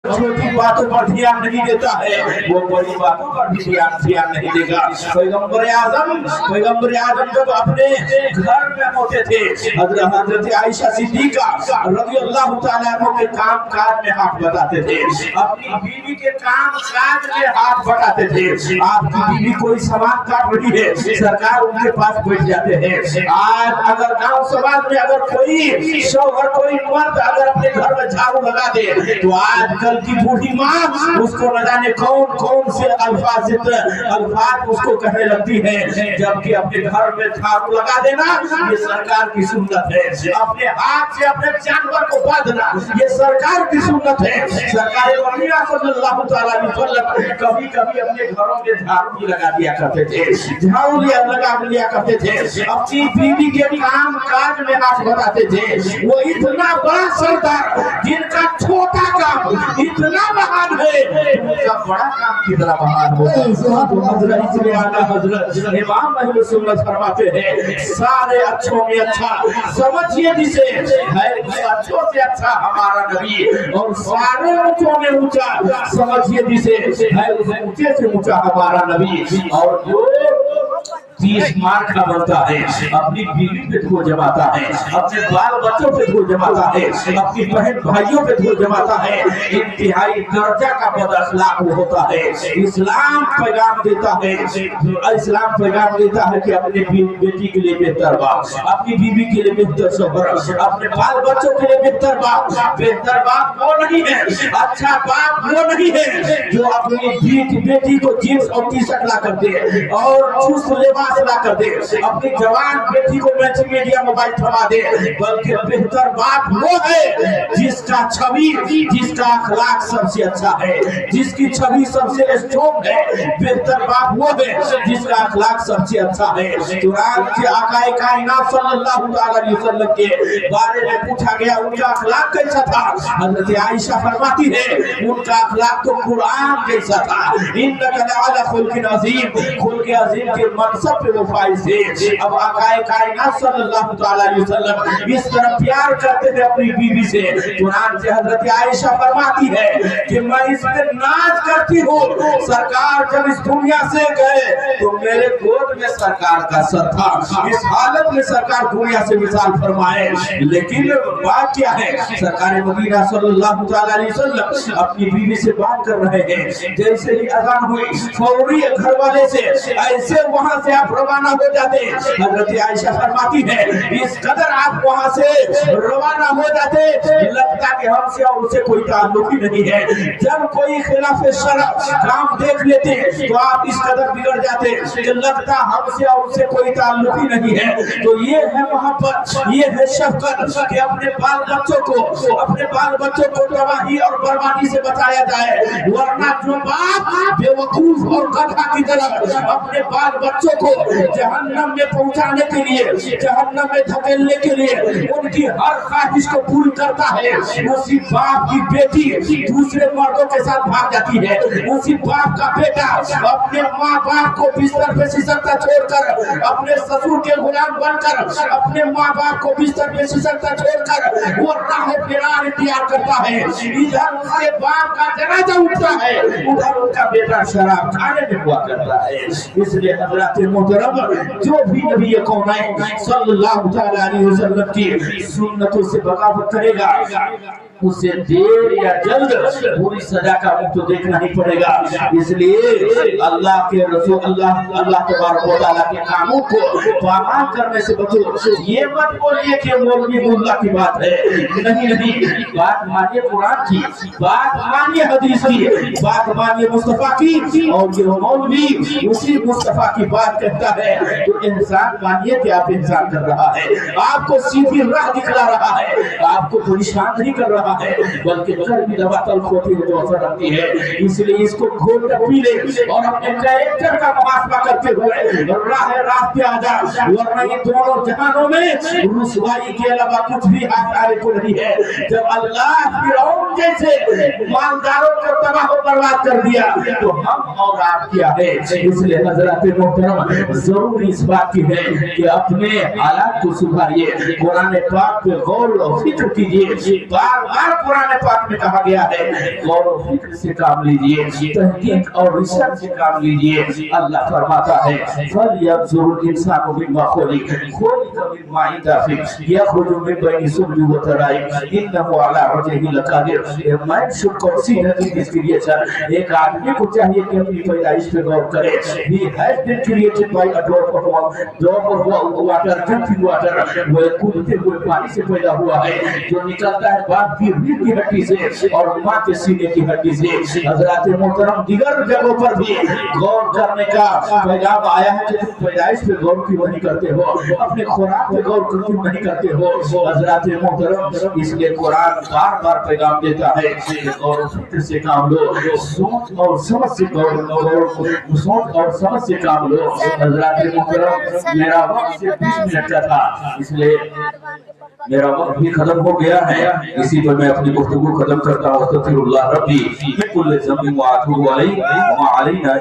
छोटी बातों पर ध्यान नहीं देता है, वो बड़ी बातों पर भी ध्यान नहीं देगा। पैगंबर आजम जब अपने घर में होते थे, हजरत आयशा सिद्दीका रज़ियल्लाहु ताला अन्हा के काम काज में हाथ बटाते थे, अपनी बीवी के काम काज में हाथ बटाते थे। आपकी बीवी कोई सामान काट रही है, सरकार उनके पास बैठ जाते हैं। आज अगर गांव समाज में अगर कोई शौहर कोई मर्द अगर अपने घर में झाड़ू लगा दे, तो आजकल की बूढ़ी माँ उसको न जाने कौन से अल्फाज उसको कहने लगती है, जबकि अपने घर में झाड़ू लगा देना ये सरकार की सुन्नत है। अपने हाथ से अपने जानवर को बांधना ये सरकार की सुन्नत है। सरकार सल्लल्लाहु अलैहि वसल्लम कभी कभी अपने घरों में झाड़ू भी लगा दिया करते थे, झाड़ू लगा लिया करते थे, अपनी बीवी के काम काज में हाथ बताते थे। वो इतना बड़ा सरदार जिनका छोटा काम इतना महान है, उनका बड़ा काम कितना महान होगा। हजरत इमाम अहले सुन्नत फरमाते हैं, सारे अच्छों में अच्छा समझिए जिसे है, अच्छों से अच्छा हमारा नबी, और सारे ऊंचों में ऊंचा समझिए जिसे है, ऊंचे से ऊंचा हमारा नबी। और जो 30 मार्क का बनता है, अपनी बीवी पे धूल जमाता है, अपने बाल बच्चों पे धूल जमाता है, अपनी बहन भाइयों पे धूल जमाता है, इंतहाई दर्जा का बदअखलाक होता है। इस्लाम पैगाम देता है कि अपने बेटी के लिए बेहतर बाप, अपनी बीवी के लिए बेहतर शौहर, अपने बाल बच्चों के लिए बेहतर बाप। बेहतर बाप वो नहीं है, अच्छा बाप वो नहीं है जो अपनी बेटी को जीन्स और टी शर्ट ला कर दे और चुस्त लिबास ला कर दे, अपनी जवान बेटी को मैचिंग मीडिया मोबाइल थमा दे, बल्कि बेहतर बाप वो है जिसका छवि जिसका अखलाक सबसे अच्छा है, जिसकी छवि सबसे स्ट्रॉन्ग है। बेहतर बाप वो है जिसका अखलाक सबसे अच्छा है। कुरान के आकाए कायनात सल्लल्लाहु अलैहि वसल्लम के बारे में पूछा गया उनका अखलाक कैसा था, हजरत आयशा फरमाती है उनका अखलाक तो कुरान जैसा था। इन्नका लअला खुल्किन अज़ीम, खुल्क अज़ीम के मनसब पे वो फाइज थे। अब आकाए कायनात सल्लल्लाहु अलैहि वसल्लम इस तरह प्यार करते थे अपनी बीवी से, कुरान से हजरत आयशा फरमाती है कि मैं इस पे नाज करती हूँ, सरकार जब इस दुनिया से गए तो मेरे गोद में सरकार का सर था। इस हालत में सरकार दुनिया से विशाल फरमाए, लेकिन बात क्या है, सरकार मदीना सल्लल्लाहु अलैहि वसल्लम अपनी बीवी से बात कर रहे हैं, जैसे ही अजान हुई फौरी घर वाले से ऐसे वहां से आप रवाना हो जाते। हजरत आयशा फरमाती है इस कदर आप वहां से रवाना हो जाते लगता कि हमसे और उसे कोई ताल्लुक ही नहीं है। जब कोई खिलाफ शरअ काम देख लेते तो आप इस कदर बिगड़ जाते कि लगता हमसे और उसे कोई ताल्लुक ही नहीं है। तो ये है मोहब्बत, ये है शफकत कि अपने बाल बच्चों को तबाही और बर्बादी से बचाया जाए, वरना जो बाप बेवकूफ और गधा की तरह अपने बाल बच्चों को जहन्नम में पहुंचाने के लिए, जहन्नम में धकेलने के लिए उनकी हर ख्वाहिश को पूरी करता है, उसी बाप की बेटी दूसरे मर्दों के साथ भाग जाती है, उसी बाप का बेटा अपने माँ बाप को बिस्तर पे सिसकता छोड़कर अपने ससुर के गुलाम बनकर अपने माँ बाप को बिस्तर पे सिसकता छोड़कर वो राह फिरार इख्तियार करता है। इधर उसके बाप का जनाजा उठता है, उधर उनका बेटा शराब खाने में हुआ करता है। इसलिए हज़रात मोहतरम जो भी नबी कौनैन सल्लल्लाहु अलैहि वसल्लम की सुन्नतों से बगावत करेगा उसे देर या जल्द पूरी सजा का मुंह तो देखना ही पड़ेगा। इसलिए अल्लाह के रसूल अल्लाह तबारक व तआला के कानून को पामाल करने से बचो। ये मत बोलिए कि मौलवी मुल्ला की बात है, नहीं, बात मानिए कुरान की, बात मानिए हदीस की, बात मानिए मुस्तफा की। और ये मौलवी उसी मुस्तफा की बात कहता है तो इंसान मानिए कि आप इंसान कर रहा है, आपको सीधी राह दिखला रहा है, आपको परेशान नहीं कर रहा है, बल्कि कर्मी दवा तल्ख होती है जो असर रखती है। इसलिए इसको घोट पी ले और अपने कैरेक्टर का मुहासबा करते हुए राह पे आ जा, वरना ये दोनों जहानों में रुसवाई के अलावा कुछ भी हाथ आए को नहीं है। जब अल्लाह फिरौन जैसे मालदारों को तबाह और बर्बाद कर दिया तो हम और आप क्या है। इसलिए हज़रात मोहतरम जरूर इस बात की है कि अपने हालात को सुधारिए, कुरान पाक पे गौर और फिक्र कीजिए, बार बार कुरान पाक में कहा गया है गौर और फिक्र से काम लीजिए, तहकीक और रिसर्च से काम लीजिए। अल्लाह फरमाता है फलयंजुरुल इंसानु मिम्मा खुलिक मिन माइन दाफिक यखरुजु मिन बैनि सुल्बि व तराइब इन्नहु अला वजहिhi लकादिर। A man should consider in his creation. एक आदमी को चाहिए कि अपनी पैदाइश पे गौर करे। He has been created by a drop of water, drinking water, वो कूदते हुए पानी से पैदा हुआ है, जो निकलता है बाप की रीढ़ की हड्डी से और माँ के सीने की हड्डी से। हज़रात मोहतरम दीगर जगहों पर भी गौर करने का पैगाम आया है कि तुम पैदाइश पे गौर क्यों नहीं करते हो, अपने खुराक पे गौर क्यों नहीं करते हो। हज़रात मोहतरम इसलिए कुरान बार बार पैगाम देता है और फिक्र से काम लो, सोच और समझ से सोच और समझ से काम लो। हज़रात मोहतरम मेरा वक्त सिर्फ 20 मिनट का था, इसलिए मेरा वक्त भी खत्म हो गया है। इसी पर मैं अपनी गुफ्तगू खत्म करता हूँ। अस्तगफिरुल्लाह रब्बी मिन कुल्लि ज़ंबिन व अतूबु अलैहि व मा अलैना